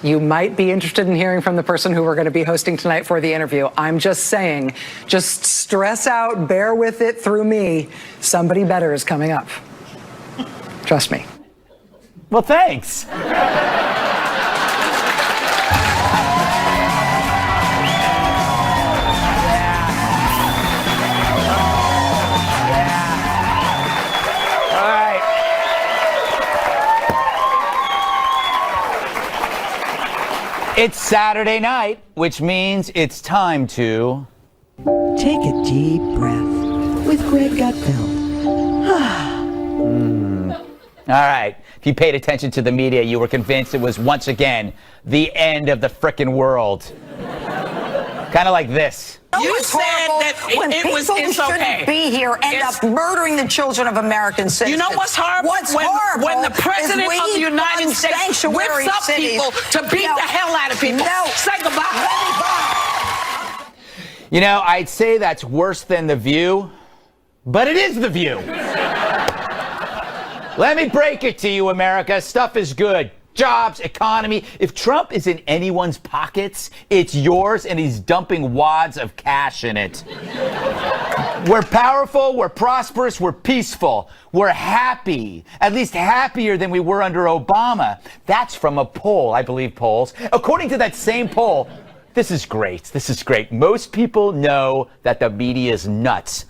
You might be interested in hearing from the person who we're going to be hosting tonight for the interview. I'm just saying, just stress out, bear with it through me. Somebody better is coming up. Trust me. Well, thanks. It's Saturday night, which means it's time to take a deep breath with Greg Gutfeld. All right. If you paid attention to the media, you were convinced it was once again the end of the frickin' world. Kind of like this. You said that it's okay. Be here, end up murdering the children of American citizens. You know what's horrible? What's horrible? When the president of the United States whips up people to beat the hell out of people. No. Say goodbye. You know, I'd say that's worse than The View, but it is The View. Let me break it to you, America. Stuff is good. Jobs, economy. If Trump is in anyone's pockets, it's yours, and he's dumping wads of cash in it. We're powerful, we're prosperous, we're peaceful, we're happy, at least happier than we were under Obama. That's from a poll, I believe polls. According to that same poll, this is great. Most people know that the media is nuts.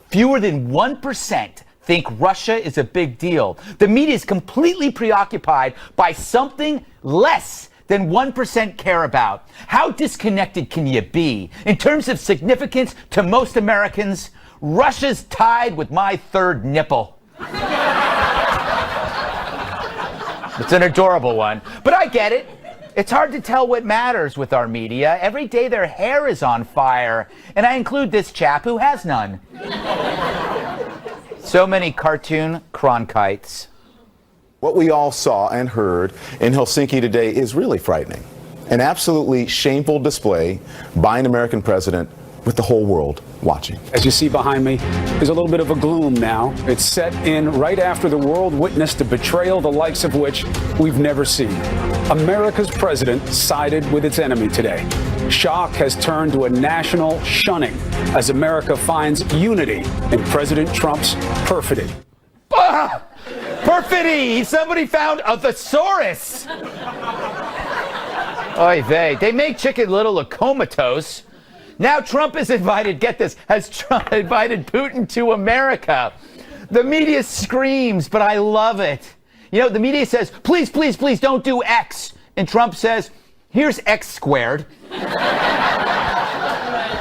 Fewer than 1% think Russia is a big deal. The media is completely preoccupied by something less than 1% care about. How disconnected can you be? In terms of significance to most Americans, Russia's tied with my third nipple. It's an adorable one, but I get it. It's hard to tell what matters with our media. Every day their hair is on fire, and I include this chap who has none. So many cartoon Cronkites. What we all saw and heard in Helsinki today is really frightening. An absolutely shameful display by an American president with the whole world watching. As you see behind me, there's a little bit of a gloom now. It's set in right after the world witnessed a betrayal the likes of which we've never seen. America's president sided with its enemy today. Shock has turned to a national shunning as America finds unity in President Trump's perfidy. Ah! Perfidy! Somebody found a thesaurus! Oy vey. They make Chicken Little a comatose. Now Trump is invited, get this, has Trump invited Putin to America. The media screams, but I love it. You know, the media says, please, please, please don't do X. And Trump says, here's X squared.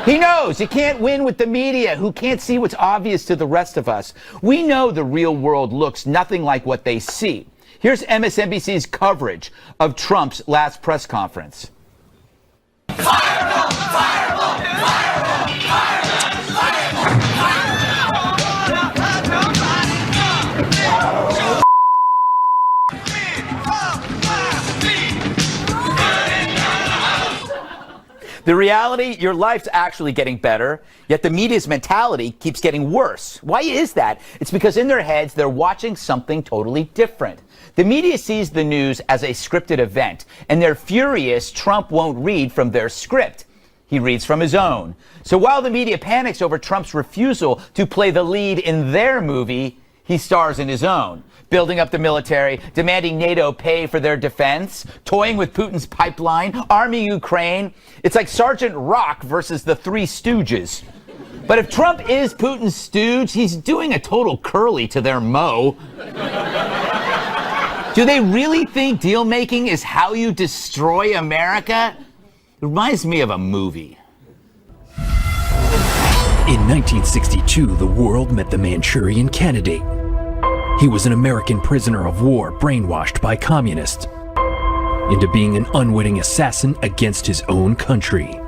He knows you can't win with the media, who can't see what's obvious to the rest of us. We know the real world looks nothing like what they see. Here's MSNBC's coverage of Trump's last press conference. Fireball! Fireball! Fireball! Fireball! The reality, your life's actually getting better, yet the media's mentality keeps getting worse. Why is that? It's because in their heads, they're watching something totally different. The media sees the news as a scripted event, and they're furious Trump won't read from their script. He reads from his own. So while the media panics over Trump's refusal to play the lead in their movie, he stars in his own, building up the military, demanding NATO pay for their defense, toying with Putin's pipeline, arming Ukraine. It's like Sergeant Rock versus the Three Stooges. But if Trump is Putin's stooge, he's doing a total curly to their Mo. Do they really think deal-making is how you destroy America? It reminds me of a movie. In 1962, the world met the Manchurian Candidate. He was an American prisoner of war brainwashed by communists into being an unwitting assassin against his own country.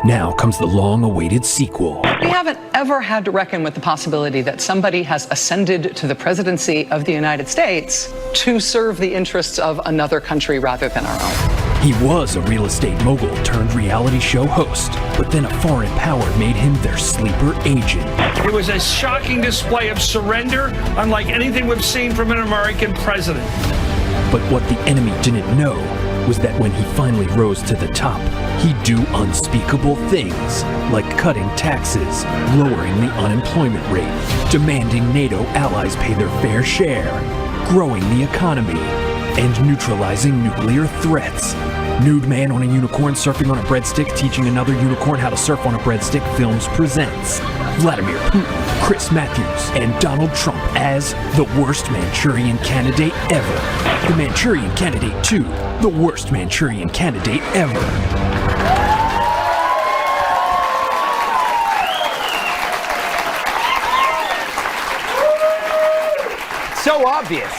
Now comes the long-awaited sequel. We haven't ever had to reckon with the possibility that somebody has ascended to the presidency of the United States to serve the interests of another country rather than our own. He was a real estate mogul turned reality show host, but then a foreign power made him their sleeper agent. It was a shocking display of surrender, unlike anything we've seen from an American president. But what the enemy didn't know was that when he finally rose to the top, he'd do unspeakable things, like cutting taxes, lowering the unemployment rate, demanding NATO allies pay their fair share, growing the economy, and neutralizing nuclear threats. Nude man on a unicorn surfing on a breadstick teaching another unicorn how to surf on a breadstick films presents Vladimir Putin, Chris Matthews, and Donald Trump as the worst Manchurian candidate ever. The Manchurian Candidate 2, the worst Manchurian candidate ever. So obvious.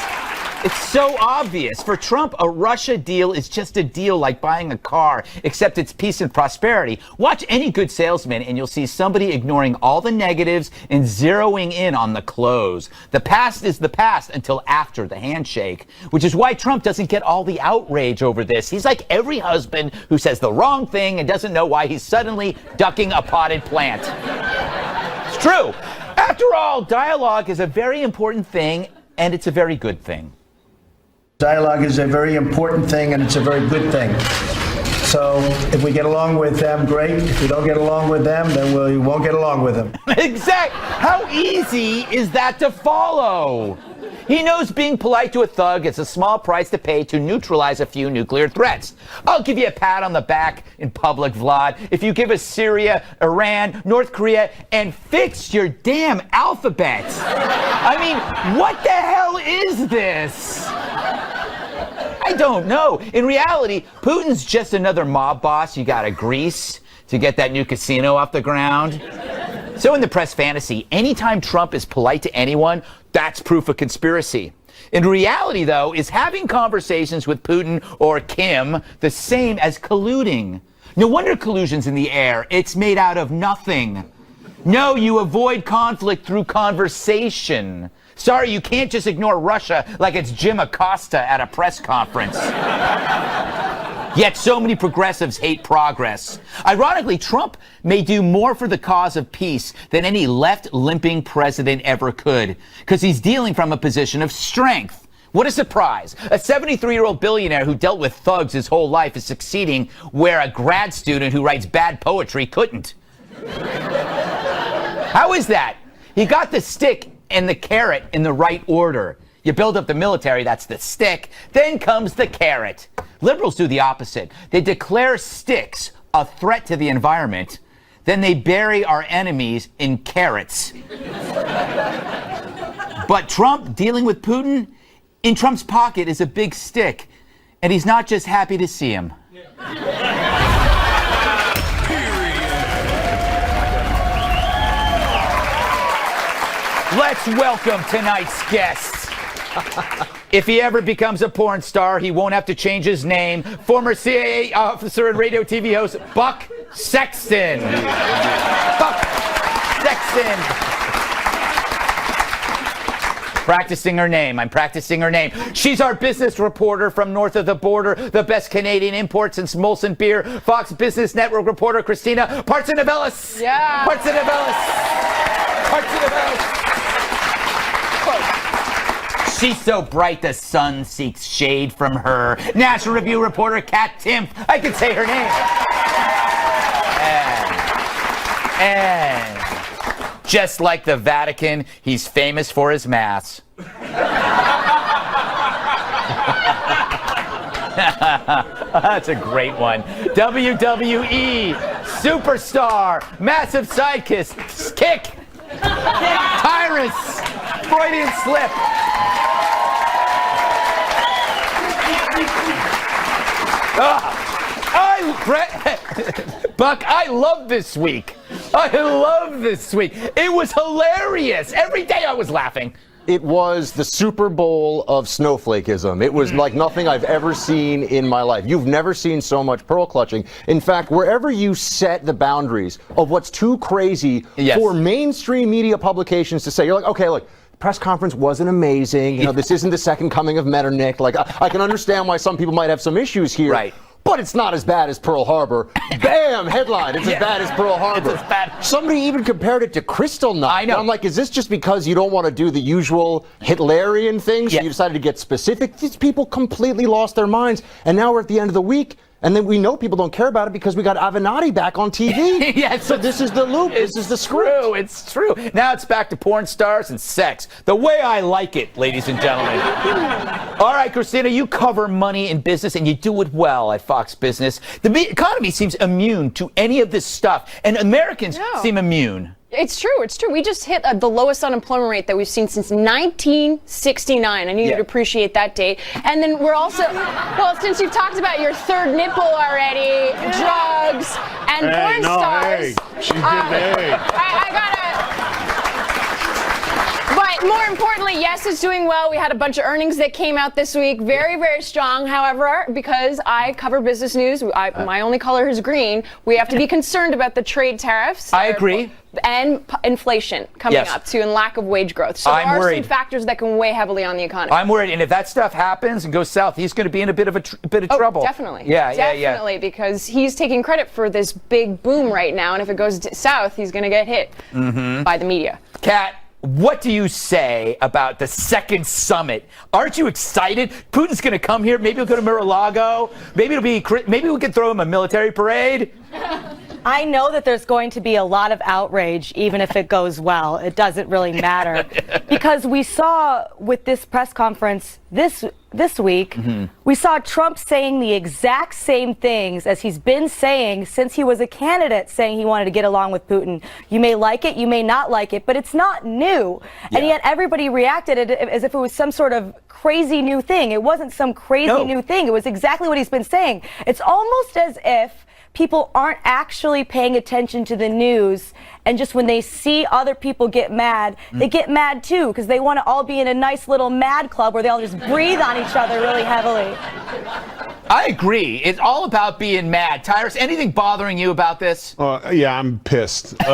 It's so obvious. For Trump, a Russia deal is just a deal like buying a car, except it's peace and prosperity. Watch any good salesman and you'll see somebody ignoring all the negatives and zeroing in on the close. The past is the past until after the handshake, which is why Trump doesn't get all the outrage over this. He's like every husband who says the wrong thing and doesn't know why he's suddenly ducking a potted plant. It's true. After all, dialogue is a very important thing, and it's a very good thing. Dialogue is a very important thing, and it's a very good thing. So if we get along with them, great. If we don't get along with them, then we won't get along with them. Exactly. How easy is that to follow? He knows being polite to a thug is a small price to pay to neutralize a few nuclear threats. I'll give you a pat on the back in public, Vlad, if you give us Syria, Iran, North Korea, and fix your damn alphabet. I mean, what the hell is this? I don't know. In reality, Putin's just another mob boss you gotta grease to get that new casino off the ground. So in the press fantasy, anytime Trump is polite to anyone, that's proof of conspiracy. In reality, though, is having conversations with Putin or Kim the same as colluding? No wonder collusion's in the air. It's made out of nothing. No, you avoid conflict through conversation. Sorry, you can't just ignore Russia like it's Jim Acosta at a press conference. Yet so many progressives hate progress. Ironically, Trump may do more for the cause of peace than any left-limping president ever could, because he's dealing from a position of strength. What a surprise. A 73-year-old billionaire who dealt with thugs his whole life is succeeding where a grad student who writes bad poetry couldn't. How is that? He got the stick and the carrot in the right order. You build up the military, that's the stick. Then comes the carrot. Liberals do the opposite. They declare sticks a threat to the environment. Then they bury our enemies in carrots. But Trump dealing with Putin, in Trump's pocket is a big stick. And he's not just happy to see him. Let's welcome tonight's guest. If he ever becomes a porn star, he won't have to change his name. Former CIA officer and radio TV host, Buck Sexton. Buck Sexton. Practicing her name. I'm practicing her name. She's our business reporter from north of the border, the best Canadian import since Molson Beer, Fox Business Network reporter Christina Partsinevelis. Yeah. Partsinevelis. Partsinevelis. She's so bright the sun seeks shade from her. National Review reporter Kat Timpf. I can say her name. And just like the Vatican, he's famous for his mass. That's a great one. WWE superstar, massive sidekick, kick, Tyrus, Freudian slip. Buck, I love this week. I love this week. It was hilarious. Every day I was laughing. It was the Super Bowl of snowflakeism. It was like nothing I've ever seen in my life. You've never seen so much pearl clutching. In fact, wherever you set the boundaries of what's too crazy for mainstream media publications to say, you're like, okay, look, press conference wasn't amazing. You know, this isn't the second coming of Metternich. Like, I can understand why some people might have some issues here. Right. but it's not as bad as Pearl Harbor. Bam! Headline, it's as bad as Pearl Harbor. It's as bad. Somebody even compared it to Crystal Night. I know. And I'm like, is this just because you don't want to do the usual Hitlerian thing, so you decided to get specific? These people completely lost their minds, and now we're at the end of the week. And then we know people don't care about it because we got Avenatti back on TV. So this is the loop. This is the script. It's true. Now it's back to porn stars and sex. The way I like it, ladies and gentlemen. All right, Christina, you cover money and business, and you do it well at Fox Business. The economy seems immune to any of this stuff, and Americans seem immune. It's true. It's true. We just hit the lowest unemployment rate that we've seen since 1969. I need you to appreciate that date. And then we're also, well, since you've talked about your third nipple already, drugs, and porn stars. She did that. I gotta. But more importantly, yes, it's doing well. We had a bunch of earnings that came out this week. Very, very strong. However, because I cover business news, my only color is green, we have to be concerned about the trade tariffs. I agree. And inflation coming up too, and lack of wage growth. So there are some factors that can weigh heavily on the economy. I'm worried, and if that stuff happens and goes south, he's going to be in a bit of trouble. Definitely. Yeah, because he's taking credit for this big boom right now, and if it goes south, he's going to get hit by the media. Kat, what do you say about the second summit? Aren't you excited? Putin's going to come here. Maybe he'll go to Mar-a-Lago. Maybe we could throw him a military parade. I know that there's going to be a lot of outrage, even if it goes well. It doesn't really matter. Because we saw with this press conference this week, we saw Trump saying the exact same things as he's been saying since he was a candidate, saying he wanted to get along with Putin. You may like it, you may not like it, but it's not new. And yet everybody reacted as if it was some sort of crazy new thing. It wasn't some crazy new thing. It was exactly what he's been saying. It's almost as if people aren't actually paying attention to the news, and just when they see other people get mad, they get mad too, because they want to all be in a nice little mad club where they all just breathe on each other really heavily. I agree. It's all about being mad. Tyrus, anything bothering you about this? Yeah, I'm pissed. And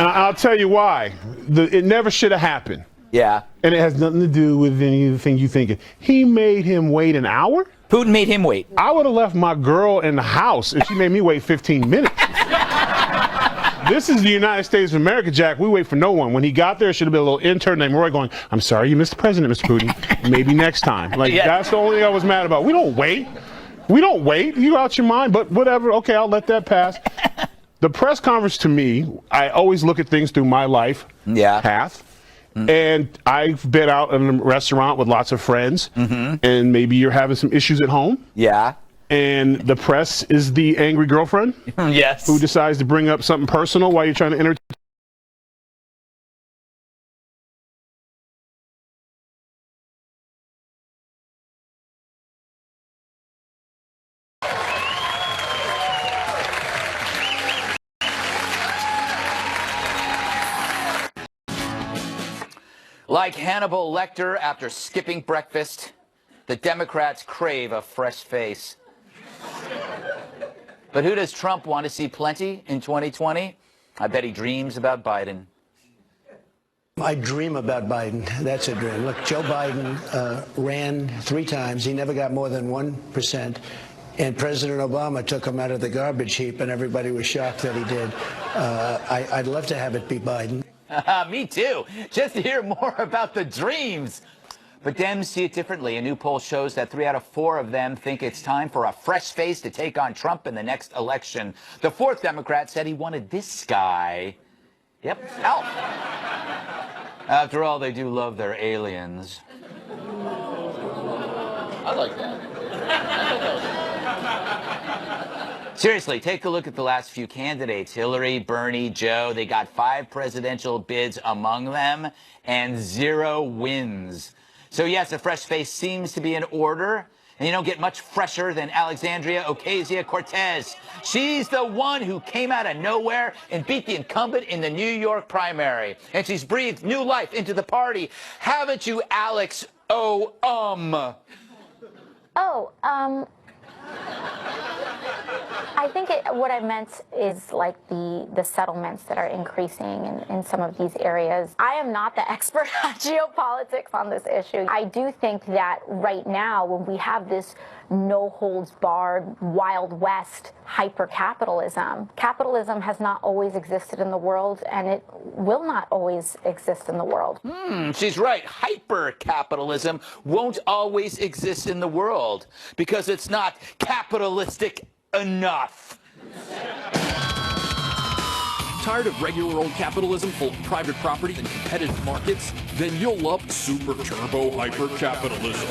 I'll tell you why. It never should have happened. Yeah. And it has nothing to do with anything you think. He made him wait an hour? Putin made him wait. I would have left my girl in the house if she made me wait 15 minutes. This is the United States of America, Jack. We wait for no one. When he got there, it should have been a little intern named Roy going, "I'm sorry you missed the president, Mr. Putin. Maybe next time." Like, that's the only thing I was mad about. We don't wait. We don't wait. You out your mind, but whatever. Okay, I'll let that pass. The press conference, to me, I always look at things through my life path. And I've been out in a restaurant with lots of friends, and maybe you're having some issues at home. Yeah. And the press is the angry girlfriend. Yes. Who decides to bring up something personal while you're trying to entertain. Like Hannibal Lecter after skipping breakfast, the Democrats crave a fresh face. But who does Trump want to see plenty in 2020? I bet he dreams about Biden. I dream about Biden. That's a dream. Look, Joe Biden ran 3 times. He never got more than 1%. And President Obama took him out of the garbage heap, and everybody was shocked that he did. I'd love to have it be Biden. Me too. Just to hear more about the dreams. But Dems see it differently. A new poll shows that 3 out of 4 of them think it's time for a fresh face to take on Trump in the next election. The 4th Democrat said he wanted this guy. Yep, Alf. After all, they do love their aliens. I like that. Seriously, take a look at the last few candidates. Hillary, Bernie, Joe, they got 5 presidential bids among them and 0 wins. So yes, a fresh face seems to be in order. And you don't get much fresher than Alexandria Ocasio-Cortez. She's the one who came out of nowhere and beat the incumbent in the New York primary. And she's breathed new life into the party. Haven't you, Alex? I think what I meant is like the settlements that are increasing in some of these areas. I am not the expert on geopolitics on this issue. I do think that right now, when we have this no-holds-barred, Wild West hyper-capitalism, capitalism has not always existed in the world, and it will not always exist in the world. She's right. Hyper-capitalism won't always exist in the world because it's not capitalistic enough. Tired of regular old capitalism full of private property and competitive markets? Then you'll love super turbo hyper capitalism.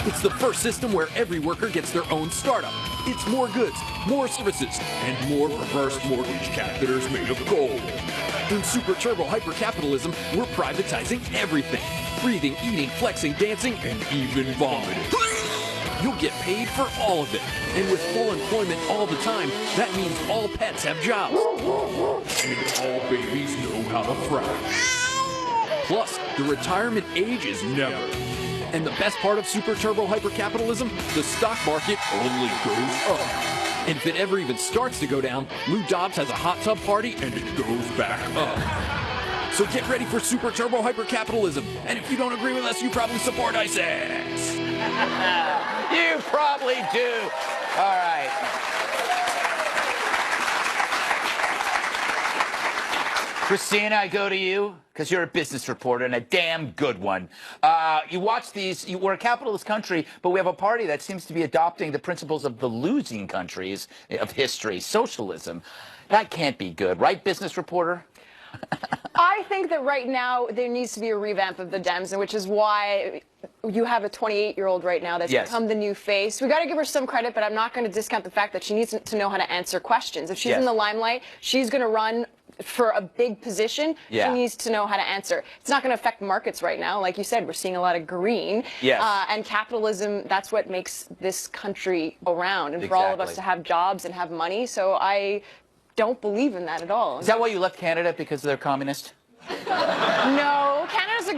It's the first system where every worker gets their own startup. It's more goods, more services, and more reverse mortgage captors made of gold. In super turbo hyper capitalism, we're privatizing everything. Breathing, eating, flexing, dancing, and even vomiting. You'll get paid for all of it. And with full employment all the time, that means all pets have jobs. And all babies know how to fry. Plus, the retirement age is never. And the best part of super turbo hypercapitalism, the stock market only goes up. And if it ever even starts to go down, Lou Dobbs has a hot tub party and it goes back up. So get ready for super turbo hypercapitalism. And if you don't agree with us, you probably support ISIS. You probably do. All right. Christina, I go to you because you're a business reporter and a damn good one. You watch these. We're a capitalist country, but we have a party that seems to be adopting the principles of the losing countries of history, socialism. That can't be good, right, business reporter? I think that right now there needs to be a revamp of the Dems, and which is why you have a 28-year-old right now that's become the new face. We got to give her some credit, but I'm not going to discount the fact that she needs to know how to answer questions. If she's in the limelight, she's going to run for a big position. She needs to know how to answer. It's not going to affect markets right now. Like you said, we're seeing a lot of green. And capitalism, that's what makes this country go round, and for all of us to have jobs and have money. So I don't believe in that at all. Is that why you left Canada, because they're communist? No, Canada's a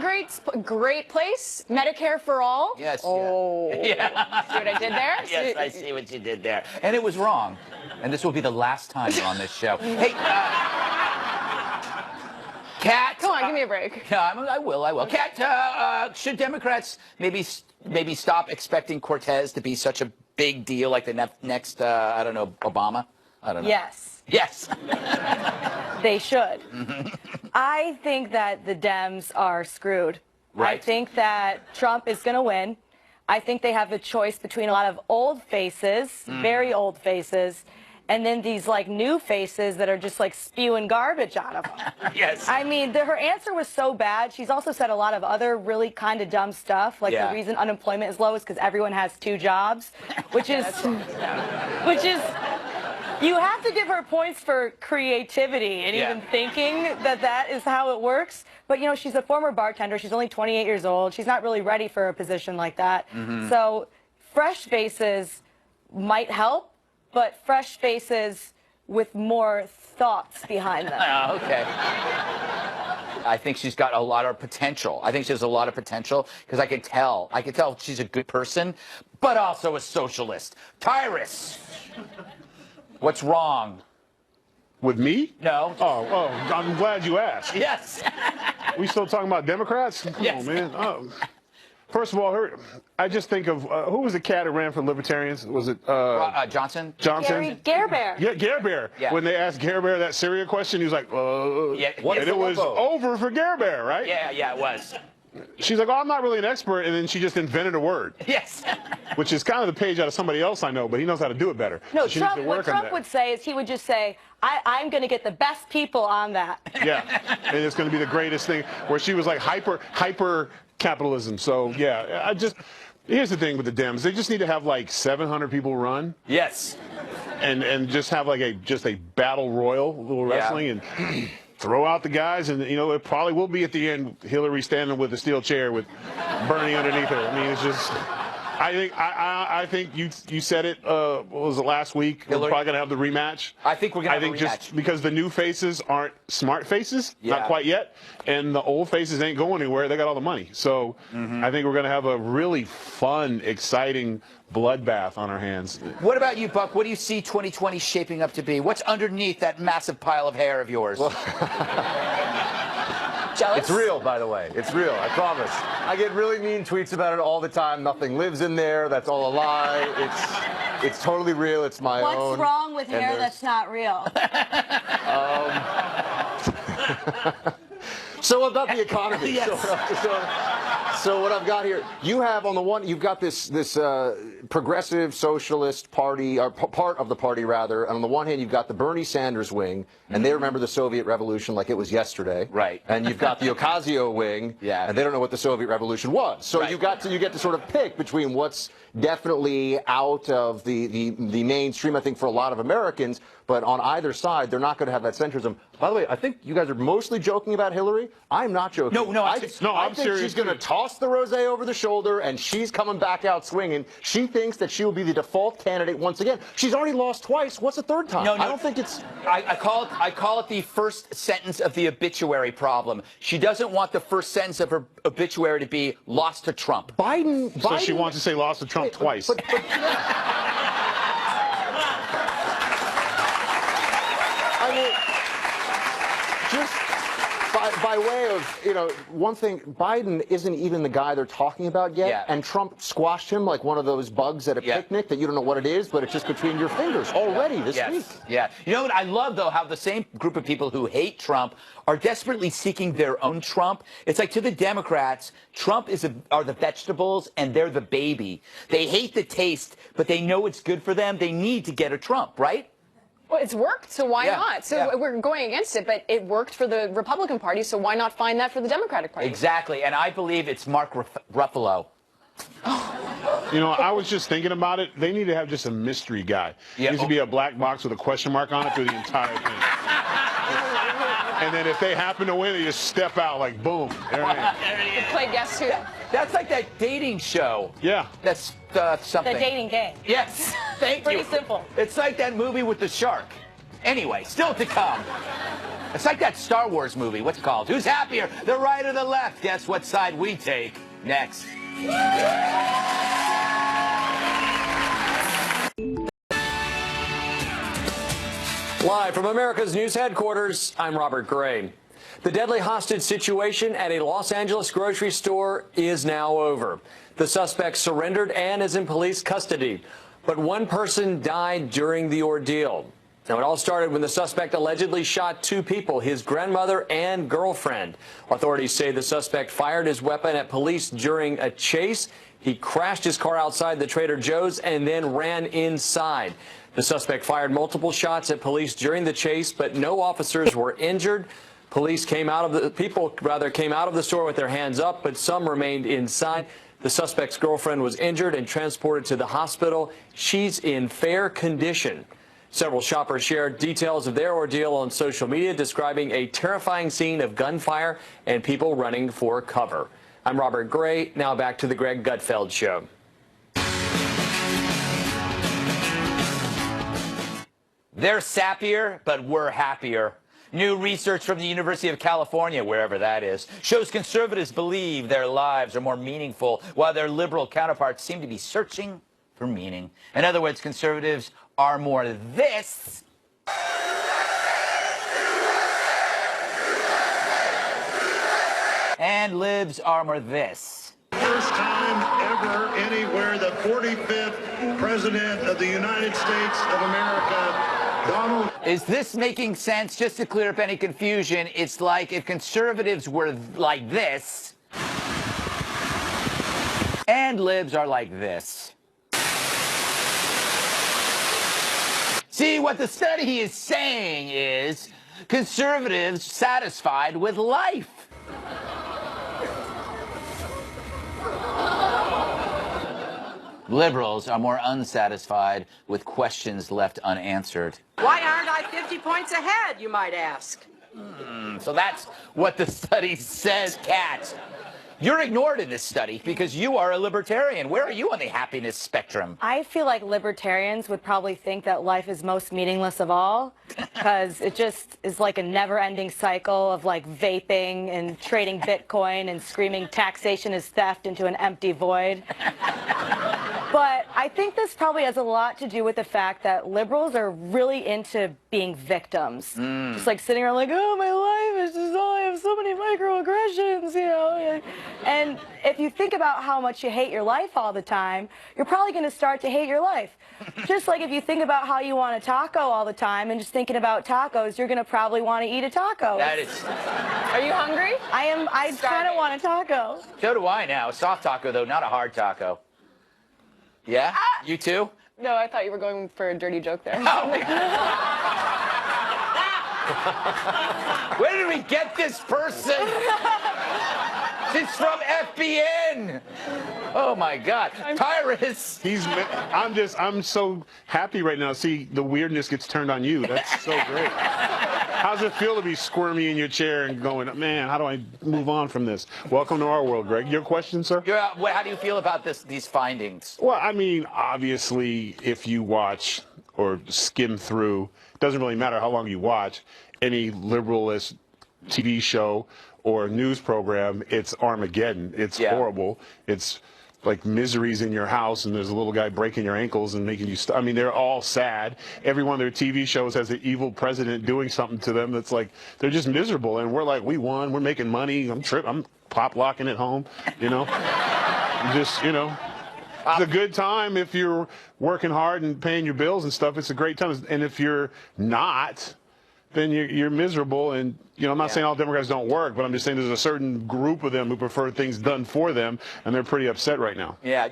great place. Medicare for all. Yes. Oh. Yeah. See what I did there? Yes, I see what you did there. And it was wrong. And this will be the last time you're on this show. Hey, Kat. Come on, give me a break. No, I will. Kat, should Democrats maybe stop expecting Cortez to be such a big deal like the next, I don't know, Obama? I don't know. Yes. Yes. They should. I think that the Dems are screwed. Right. I think that Trump is going to win. I think they have a choice between a lot of old faces, very old faces, and then these like new faces that are just like spewing garbage out of them. Yes. I mean, her answer was so bad. She's also said a lot of other really kind of dumb stuff. Like the reason unemployment is low is because everyone has 2 jobs, which is, you have to give her points for creativity and even thinking that is how it works. But, you know, she's a former bartender. She's only 28 years old. She's not really ready for a position like that. So fresh faces might help, but fresh faces with more thoughts behind them. Okay. I think she's got a lot of potential. I think she has a lot of potential because I can tell she's a good person, but also a socialist. Tyrus. What's wrong? With me? No. Oh, I'm glad you asked. Yes. We still talking about Democrats? Come on, man. First of all, I just think of, who was the cat who ran for Libertarians? Was it Johnson? Johnson? Gare Bear. Yeah, Gare Bear. Yeah. When they asked Gare Bear that Syria question, he was like, and it was over for Gare Bear, right? Yeah, it was. She's like, oh, I'm not really an expert, and then she just invented a word. Yes. Which is kind of the page out of somebody else I know, but he knows how to do it better. No, so Trump, what Trump would say is he would just say, I'm going to get the best people on that. Yeah, and it's going to be the greatest thing, where she was like hyper capitalism. So, yeah, here's the thing with the Dems. They just need to have like 700 people run. Yes. And just have like a battle royal, little wrestling, and throw out the guys, and you know it probably will be at the end Hillary standing with a steel chair with Bernie underneath her. I mean, it's just I think you said it. What was it last week? Hillary? We're probably gonna have the rematch. I think we're gonna have a rematch. Just because the new faces aren't smart faces, Yeah. not quite yet, and the old faces ain't going anywhere. They got all the money. So I think we're gonna have a really fun, exciting bloodbath on our hands. What about you, Buck? What do you see 2020 shaping up to be? What's underneath that massive pile of hair of yours? Jealous? It's real, by the way. It's real, I promise. I get really mean tweets about it all the time. Nothing lives in there. That's all a lie. It's totally real. It's my own. What's wrong with hair that's not real? So about the economy. Yes. So what I've got here, you have on the one, you've got this progressive socialist party, or part of the party rather, and on the one hand you've got the Bernie Sanders wing, and they remember the Soviet Revolution like it was yesterday. Right. And you've got the Ocasio wing, Yeah. and they don't know what the Soviet Revolution was. So Right. you get to sort of pick between what's definitely out of the mainstream, I think, for a lot of Americans, but on either side, they're not going to have that centrism. By the way, I think you guys are mostly joking about Hillary. I'm not joking. No, I I'm think serious she's going to too. toss the rosé over the shoulder, and she's coming back out swinging. She thinks that she will be the default candidate once again. She's already lost twice. What's the third time? No, I don't think it's... I call it the first sentence of the obituary problem. She doesn't want the first sentence of her obituary to be lost to Trump. Biden... So she wants to say lost to Trump twice. I mean, just by way of, one thing, Biden isn't even the guy they're talking about yet, Yeah. and Trump squashed him like one of those bugs at a picnic that you don't know what it is, but it's just between your fingers already this week. Yeah. You know what? I love, though, how the same group of people who hate Trump are desperately seeking their own Trump. It's like to the Democrats, Trump are the vegetables and they're the baby. They hate the taste, but they know it's good for them. They need to get a Trump, right? Well, it's worked, so why Yeah, not? So yeah. we're going against it, but it worked for the Republican Party, so why not find that for the Democratic Party? Exactly, and I believe it's Mark Ruffalo. I was just thinking about it. They need to have just a mystery guy. Yeah. It needs to be a black box with a question mark on it through the entire thing. And then if they happen to win, they just step out like boom. There it is. Play Guess Who? That's like that dating show. Yeah. That's something. The dating game. Yes, thank you. Pretty simple. It's like that movie with the shark. Anyway, still to come. It's like that Star Wars movie. What's it called? Who's happier, the right or the left? Guess what side we take next. Live from America's News Headquarters, I'm Robert Gray. The deadly hostage situation at a Los Angeles grocery store is now over. The suspect surrendered and is in police custody. But one person died during the ordeal. Now, it all started when the suspect allegedly shot two people, his grandmother and girlfriend. Authorities say the suspect fired his weapon at police during a chase. He crashed his car outside the Trader Joe's and then ran inside. The suspect fired multiple shots at police during the chase, but no officers were injured. People came out of the store with their hands up, but some remained inside. The suspect's girlfriend was injured and transported to the hospital. She's in fair condition. Several shoppers shared details of their ordeal on social media, describing a terrifying scene of gunfire and people running for cover. I'm Robert Gray. Now back to the Greg Gutfeld Show. They're sappier, but we're happier. New research from the University of California, wherever that is, shows conservatives believe their lives are more meaningful, while their liberal counterparts seem to be searching for meaning. In other words, conservatives are more this. And libs are more this. First time ever anywhere, the 45th President of the United States of America, Donald. Is this making sense? Just to clear up any confusion, it's like if conservatives were like this, and libs are like this. See, what the study is saying is conservatives satisfied with life. Liberals are more unsatisfied with questions left unanswered. Why aren't I 50 points ahead, you might ask? So that's what the study says, Kat. You're ignored in this study because you are a libertarian. Where are you on the happiness spectrum? I feel like libertarians would probably think that life is most meaningless of all, because it just is like a never-ending cycle of like vaping and trading Bitcoin and screaming taxation is theft into an empty void. But I think this probably has a lot to do with the fact that liberals are really into being victims. Just like sitting around like, oh, my life is just, oh, I have so many microaggressions, you know. And if you think about how much you hate your life all the time, you're probably going to start to hate your life. Just like if you think about how you want a taco all the time and just thinking about tacos, you're going to probably want to eat a taco. That is. Are you hungry? I kind of want a taco. So do I now. A soft taco, though, not a hard taco. Yeah? You too? No, I thought you were going for a dirty joke there. Where did we get this person? She's from FBN. Oh my God, Tyrus. I'm so happy right now. See, the weirdness gets turned on you. That's so great. How's it feel to be squirmy in your chair and going, man, how do I move on from this? Welcome to our world, Greg. Your question, sir? Yeah. How do you feel about these findings? Well, I mean, obviously, if you watch or skim through, it doesn't really matter how long you watch, any liberalist TV show or news program, it's Armageddon. It's horrible. It's like miseries in your house, and there's a little guy breaking your ankles and making you I mean, they're all sad. Every one of their TV shows has an evil president doing something to them that's like, they're just miserable. And we're like, we won, we're making money, I'm pop locking at home, you know? Just, you know, it's a good time if you're working hard and paying your bills and stuff. It's a great time. And if you're not, then you're miserable. And, you know, I'm not saying all Democrats don't work, but I'm just saying there's a certain group of them who prefer things done for them, and they're pretty upset right now. Yeah,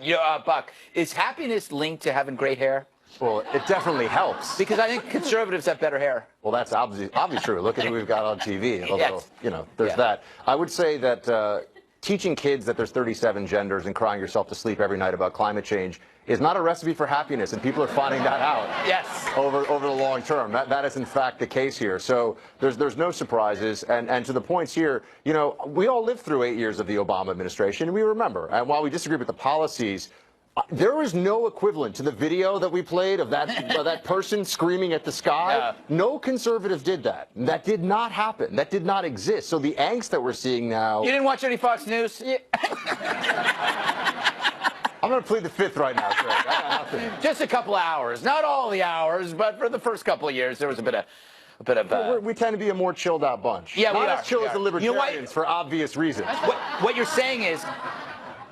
Buck, is happiness linked to having great hair? Well, it definitely helps. Because I think conservatives have better hair. Well, that's obviously true. Look at who we've got on TV. Although, Yes. you know, there's that. I would say that teaching kids that there's 37 genders and crying yourself to sleep every night about climate change is not a recipe for happiness, and people are finding that out. Yes. Over the long term. That is in fact the case here. So there's no surprises, and to the points here, you know, we all lived through 8 years of the Obama administration, and we remember. And while we disagree with the policies, there is no equivalent to the video that we played of that person screaming at the sky. Yeah. No conservative did that. That did not happen. That did not exist. So the angst that we're seeing now. You didn't watch any Fox News? I'm going to plead the fifth right now, Greg. I got nothing. Just a couple of hours. Not all the hours, but for the first couple of years, there was a bit of. We tend to be a more chilled out bunch. Yeah, not we as are. chill as the libertarians for obvious reasons. What you're saying is,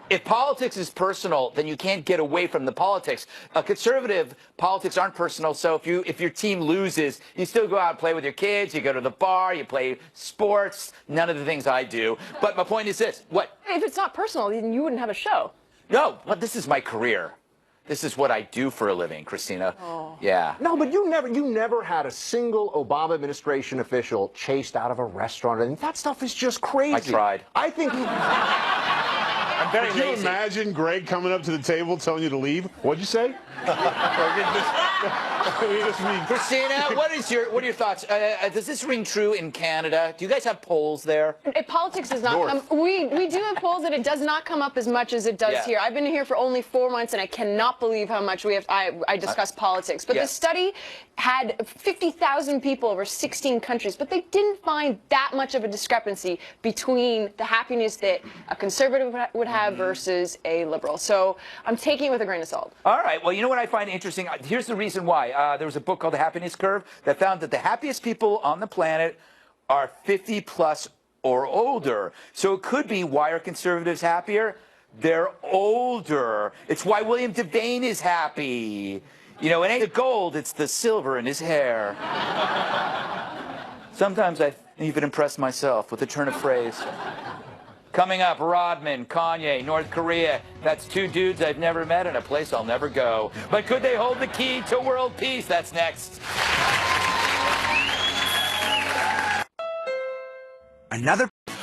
if politics is personal, then you can't get away from the politics. A conservative, politics aren't personal, so if your team loses, you still go out and play with your kids, you go to the bar, you play sports, none of the things I do. But my point is this, what? If it's not personal, then you wouldn't have a show. No, but this is my career. This is what I do for a living, Christina. Oh. Yeah. No, but you never had a single Obama administration official chased out of a restaurant. And that stuff is just crazy. I tried. I think. I'm very Can you lazy. imagine Greg coming up to the table telling you to leave? What'd you say? Christina, what are your thoughts? Does this ring true in Canada? Do you guys have polls there? Politics does not come. We do have polls, and it does not come up as much as it does here. I've been here for only 4 months, and I cannot believe how much I discuss politics. But the study had 50,000 people over 16 countries, but they didn't find that much of a discrepancy between the happiness that a conservative would have versus a liberal. So I'm taking it with a grain of salt. All right. Well, you know what I find interesting? Here's the reason why. There was a book called The Happiness Curve that found that the happiest people on the planet are 50 plus or older. So it could be, why are conservatives happier? They're older. It's why William Devane is happy. You know, it ain't the gold, it's the silver in his hair. Sometimes I even impress myself with a turn of phrase. Coming up, Rodman, Kanye, North Korea. That's two dudes I've never met in a place I'll never go. But could they hold the key to world peace? That's next.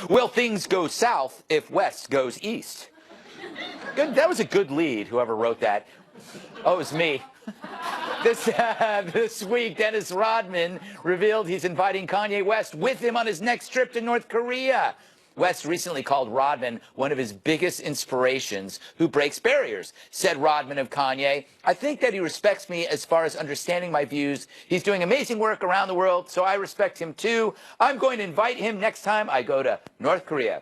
Will things go south if West goes east? Good. That was a good lead, whoever wrote that. Oh, it was me. This week, Dennis Rodman revealed he's inviting Kanye West with him on his next trip to North Korea. West recently called Rodman one of his biggest inspirations who breaks barriers. Said Rodman of Kanye, "I think that he respects me as far as understanding my views. He's doing amazing work around the world, so I respect him too. I'm going to invite him next time I go to North Korea."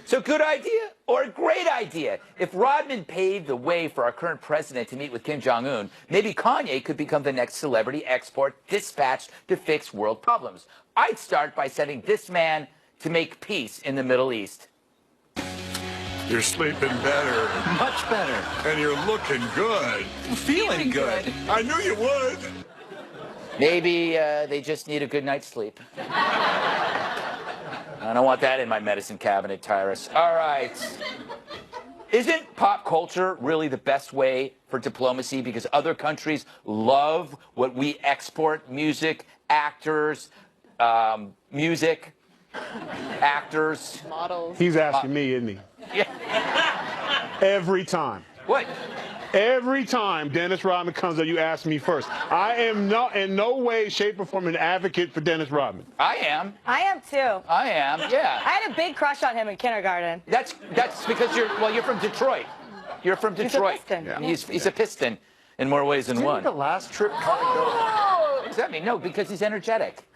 So good idea or a great idea? If Rodman paved the way for our current president to meet with Kim Jong-un, maybe Kanye could become the next celebrity export dispatched to fix world problems. I'd start by sending this man to make peace in the Middle East. You're sleeping better. Much better. And you're looking good. Feeling good. I knew you would. Maybe they just need a good night's sleep. I don't want that in my medicine cabinet, Tyrus. All right. Isn't pop culture really the best way for diplomacy? Because other countries love what we export: music, actors, actors. Models. He's asking me, isn't he? Yeah. Every time. What? Every time Dennis Rodman comes up, you ask me first. I am not in no way, shape, or form an advocate for Dennis Rodman. I am. I am too. I am, yeah. I had a big crush on him in kindergarten. That's because you're from Detroit. You're from Detroit. He's a Piston. Yeah. He's a Piston in more ways than one. The last trip kind of go. What does that mean? No, because he's energetic.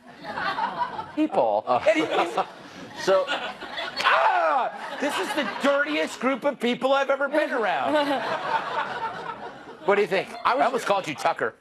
People. So. This is the dirtiest group of people I've ever been around. What do you think? I almost called you Tucker.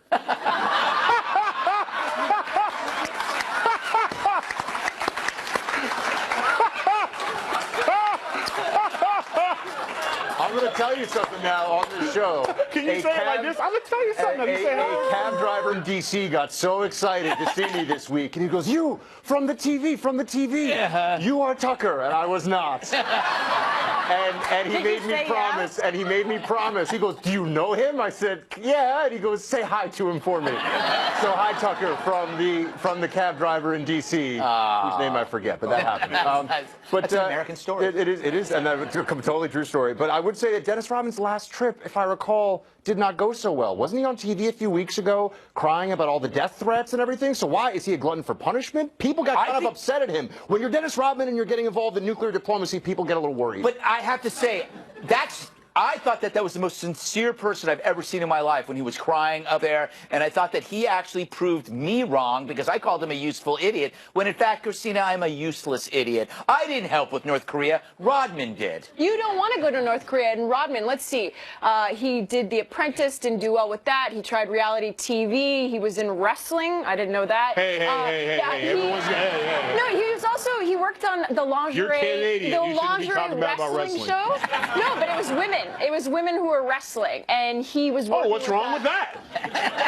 I'm going to tell you something now on this show. Can you say it like this? I'm going to tell you something. A cab driver in D.C. got so excited to see me this week, and he goes, "You, from the TV. Yeah. You are Tucker," and I was not. And he made me promise, and he made me promise. He goes, "Do you know him?" I said, "Yeah," and he goes, "Say hi to him for me." So hi, Tucker, from the cab driver in D.C., whose name I forget, but that happened. That's an American story. It is, and that's a totally true story. But I would say that Dennis Rodman's last trip, if I recall, did not go so well. Wasn't he on TV a few weeks ago crying about all the death threats and everything? So why is he a glutton for punishment? People got kind of upset at him. When you're Dennis Rodman and you're getting involved in nuclear diplomacy, people get a little worried. But I have to say, I thought that was the most sincere person I've ever seen in my life when he was crying up there, and I thought that he actually proved me wrong because I called him a useful idiot, when in fact, Christina, I'm a useless idiot. I didn't help with North Korea. Rodman did. You don't want to go to North Korea. And Rodman, let's see. He did The Apprentice, didn't do well with that. He tried reality TV. He was in wrestling. I didn't know that. Hey. Everyone's No, he worked on the lingerie, wrestling show. No, but it was women. It was women who were wrestling, and he was. Oh, what's wrong with that?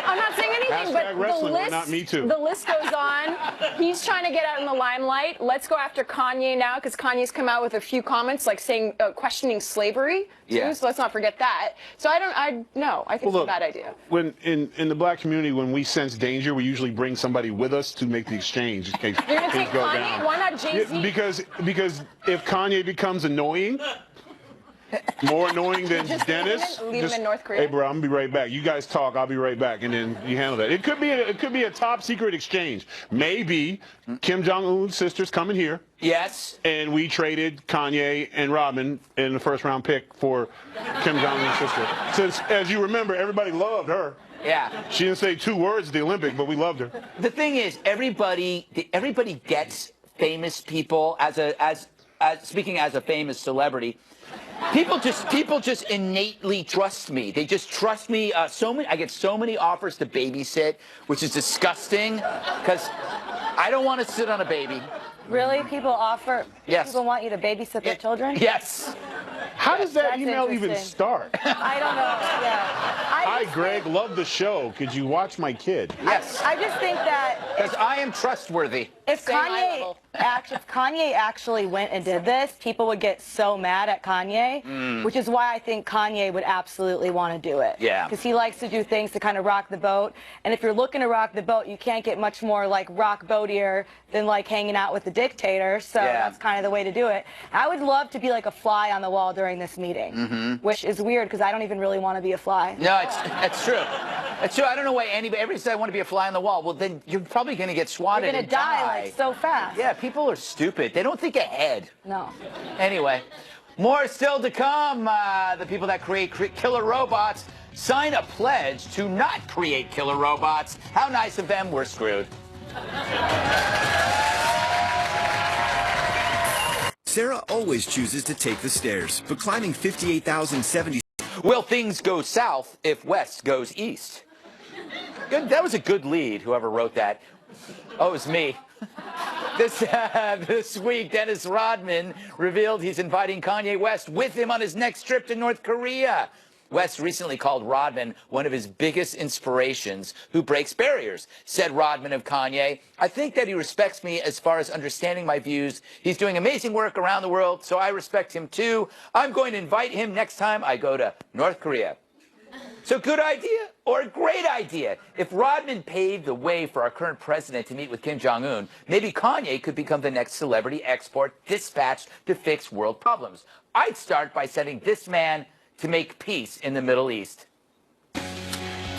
I'm not saying anything, but the list goes on. He's trying to get out in the limelight. Let's go after Kanye now, because Kanye's come out with a few comments, like saying questioning slavery. Too, so let's not forget that. So I think it's a bad idea. When in the black community, when we sense danger, we usually bring somebody with us to make the exchange in case You're gonna things take go Kanye? down. Why not Jay-Z? Because if Kanye becomes annoying. More annoying than Dennis. Leave him in North Korea. Hey, bro, I'm gonna be right back. You guys talk. I'll be right back, and then you handle that. It could be a top secret exchange. Maybe Kim Jong-un's sister's coming here. Yes. And we traded Kanye and Rodman in the first round pick for Kim Jong-un's sister. Since, as you remember, everybody loved her. Yeah. She didn't say 2 words at the Olympic, but we loved her. The thing is, everybody gets famous people as speaking as a famous celebrity. People just innately trust me. They just trust me. I get so many offers to babysit, which is disgusting, because I don't want to sit on a baby. Really? People offer? Yes. People want you to babysit their children? Yes. How does that email even start? I don't know. Yeah. Hi, Greg. Love the show. Could you watch my kid? Yes. I just think that because I am trustworthy. If Kanye actually went and did this, people would get so mad at Kanye, which is why I think Kanye would absolutely want to do it. Yeah. Because he likes to do things to kind of rock the boat. And if you're looking to rock the boat, you can't get much more like rock boatier than like hanging out with the dictator. So that's kind of the way to do it. I would love to be like a fly on the wall during this meeting, which is weird because I don't even really want to be a fly. No, it's That's true. That's true. I don't know why everybody says I want to be a fly on the wall. Well, then you're probably going to get swatted You're going and to die like so fast. Yeah, people are stupid. They don't think ahead. No. Anyway, more still to come. The people that create killer robots sign a pledge to not create killer robots. How nice of them. We're screwed. Sarah always chooses to take the stairs, but climbing 58,070. Will things go south if west goes east? Good. That was a good lead, whoever wrote that. Oh, it was me. This week, Dennis Rodman revealed he's inviting Kanye West with him on his next trip to North Korea. West recently called Rodman one of his biggest inspirations who breaks barriers. Said Rodman of Kanye, I think that he respects me as far as understanding my views. He's doing amazing work around the world, so I respect him too. I'm going to invite him next time I go to North Korea. So good idea or a great idea? If Rodman paved the way for our current president to meet with Kim Jong-un, maybe Kanye could become the next celebrity export dispatched to fix world problems. I'd start by sending this man to make peace in the Middle East.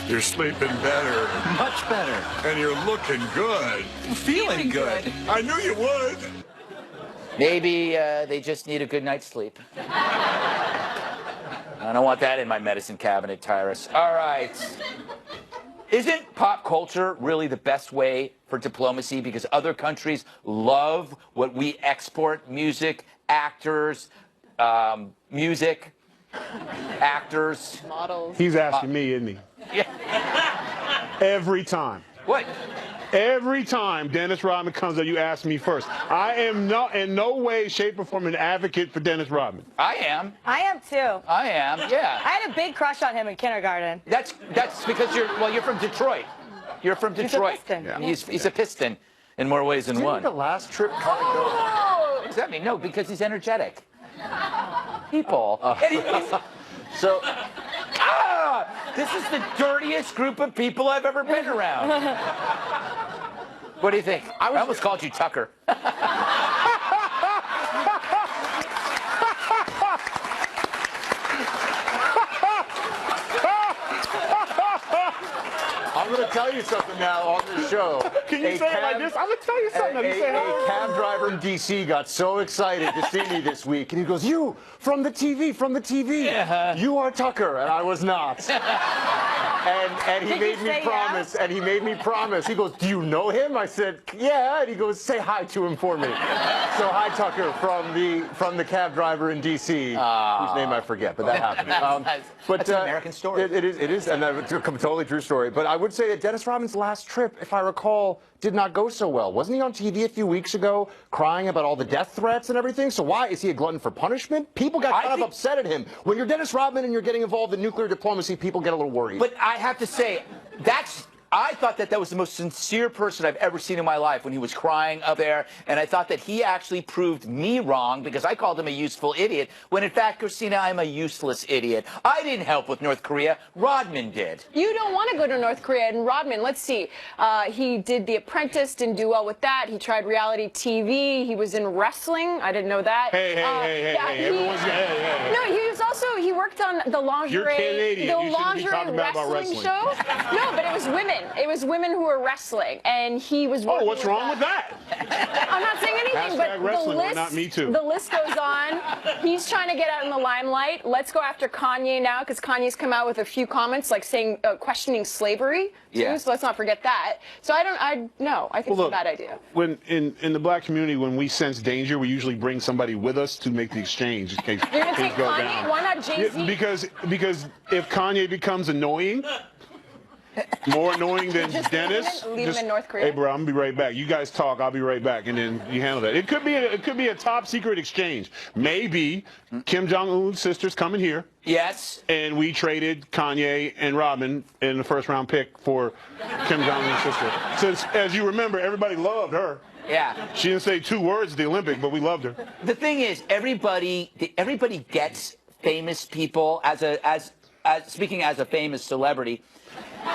You're sleeping better. Much better. And you're looking good. Feeling good. I knew you would. Maybe they just need a good night's sleep. I don't want that in my medicine cabinet, Tyrus. All right. Isn't pop culture really the best way for diplomacy? Because other countries love what we export: music, actors, actors, models. He's asking me, isn't he? Yeah. Every time. What? Every time Dennis Rodman comes up, you ask me first. I am not in no way, shape, or form an advocate for Dennis Rodman. I am. I am too. I am. Yeah. I had a big crush on him in kindergarten. That's because you're from Detroit. You're from Detroit. He's a Piston. Yeah. He's a Piston in more ways than one. The last trip. What does that mean? No, because he's energetic. People. So. This is the dirtiest group of people I've ever been around. What do you think? I almost called you Tucker. I'm going to tell you something now on the show. Can you say it like this? I'm going to tell you something. A cab driver in D.C. got so excited to see me this week, and he goes, "You, from the TV, from the TV. Yeah. You are Tucker," and I was not. And he made me promise, and he made me promise. He goes, "Do you know him?" I said, "Yeah," and he goes, "Say hi to him for me." So hi, Tucker, from the cab driver in D.C., whose name I forget, but that happened. That's an American story. It is, and that's a totally true story. But I would say that Dennis Rodman's last trip, if I recall, did not go so well. Wasn't he on TV a few weeks ago crying about all the death threats and everything? So why is he a glutton for punishment? People got kind of upset at him. When you're Dennis Rodman and you're getting involved in nuclear diplomacy, people get a little worried. But I have to say, I thought that was the most sincere person I've ever seen in my life when he was crying up there, and I thought that he actually proved me wrong because I called him a useful idiot, when in fact, Christina, I'm a useless idiot. I didn't help with North Korea. Rodman did. You don't want to go to North Korea, and Rodman, let's see. He did The Apprentice, didn't do well with that. He tried reality TV. He was in wrestling. I didn't know that. Hey, No, he was also, he worked on the lingerie. You're Canadian. The You shouldn't be talking lingerie about wrestling show. No, but it was women. It was women who were wrestling, and he was. Oh, what's wrong with that? I'm not saying anything, but wrestling, the list, not me too. The list goes on. He's trying to get out in the limelight. Let's go after Kanye now, because Kanye's come out with a few comments, like saying, questioning slavery. Too, Yeah. So let's not forget that. So I think it's a bad idea. When in the black community, when we sense danger, we usually bring somebody with us to make the exchange in case You're gonna things take go Kanye? down. Why not Jay-Z? Yeah, because if Kanye becomes annoying, more annoying than Dennis, leave him in North Korea? Hey, bro, I'm gonna be right back. You guys talk, I'll be right back, and then you handle that. It could be a top secret exchange. Maybe Kim Jong-un's sister's coming here. Yes. And we traded Kanye and Rodman in the first round pick for Kim Jong-un's sister. Since, as you remember, everybody loved her. Yeah. She didn't say 2 words at the Olympic, but we loved her. The thing is, everybody gets famous people as speaking as a famous celebrity.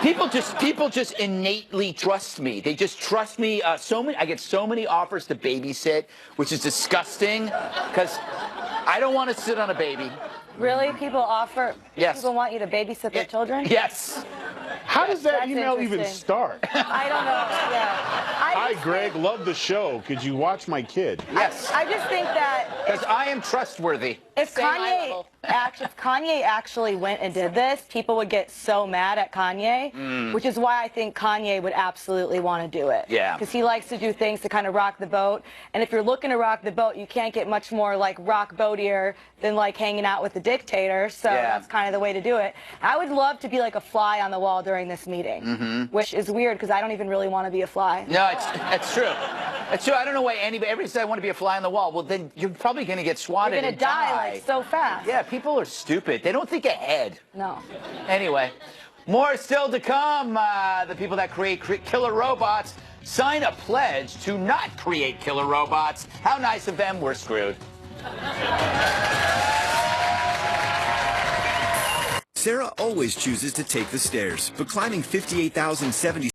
People just innately trust me. They just trust me. I get so many offers to babysit, which is disgusting because I don't want to sit on a baby. Really? People offer? Yes. People want you to babysit their children? Yes. How does that That's email even interesting. start? I don't know. Yeah. Hi, Greg. Love the show. Could you watch my kid? Yes. I just think that Because I am trustworthy. if Kanye actually went and did this, people would get so mad at Kanye, which is why I think Kanye would absolutely want to do it. Yeah. Because he likes to do things to kind of rock the boat. And if you're looking to rock the boat, you can't get much more like rock boatier than like hanging out with the dictator. So that's kind of the way to do it. I would love to be like a fly on the wall during this meeting, which is weird because I don't even really want to be a fly. No, it's true. It's true. I don't know why everybody says I want to be a fly on the wall. Well, then you're probably going to get swatted You're going and to die like so fast. Yeah, people are stupid. They don't think ahead. No. Anyway, more still to come. The people that create killer robots sign a pledge to not create killer robots. How nice of them. We're screwed. Sarah always chooses to take the stairs, but climbing 58,070